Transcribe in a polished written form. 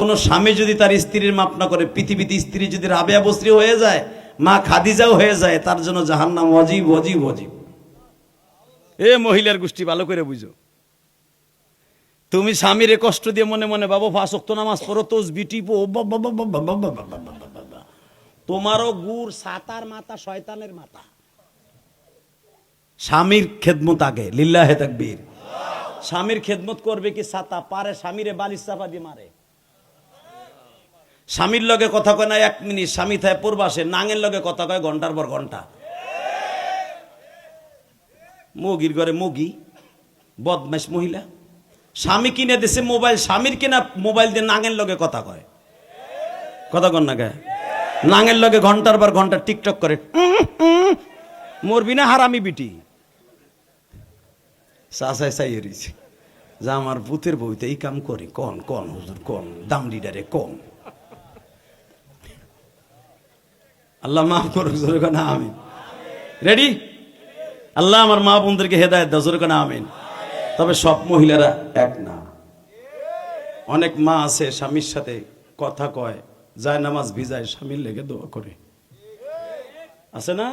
কোন স্বামী যদি তার স্ত্রীর মাপ না করে, পৃথিবীতে স্ত্রী যদি রাবেয়া বসরি হয়ে যায়, মা খাদিজাও হয়ে যায়, তার জন্য জাহান্নাম ওয়াজিব ওয়াজিব ওয়াজিব। এ মহিলার গোষ্ঠী ভালো করে বুঝো। তুমি স্বামীরে কষ্ট দিয়ে মনে মনে বাবা 5 ওয়াক্ত নামাজ পড়ো, তসবিহ টিপো, তোমারও গুড় সাতার মাথা, শয়তানের মাথা। স্বামীর খেদমত আগে, লিল্লাহে তাকবীর। স্বামীর খেদমত করবে কি ছাতা পারে, স্বামীরে বালিশ চাপা দিয়ে মারে। স্বামীর লগে কথা কয় না 1 মিনিট, স্বামী থাকে পূর্বাসে, নাঙের লগে কথা কয় ঘন্টার পর ঘন্টা। মগির ঘরে মগি, বদমাইশ মহিলা। স্বামী কিনে দিছে মোবাইল, স্বামীর কিনা মোবাইল দিয়ে নাঙের লগে কথা কয়। কথা কন না কে? নাঙের লগে ঘন্টার পর ঘন্টা টিকটক করে। মরবি না হারামি বিটি। চাচাই চাইয়ে রয়েছে যা আমার ভূতের বইতে এই কাম করে। কন কন হুজুর কন, দাম লিডারে কন। আল্লাহ মাফ করুক, জোরে কোন আমিন। রেডি? আল্লাহ আমার মা বোনদেরকে হেদায়েত দাও, জোরে কোন আমিন। তবে সব মহিলারা এক না। অনেক মা আছে স্বামীর সাথে কথা কয়, যায় নামাজ ভিজায়, স্বামীর লেগে দোয়া করে, আছে না?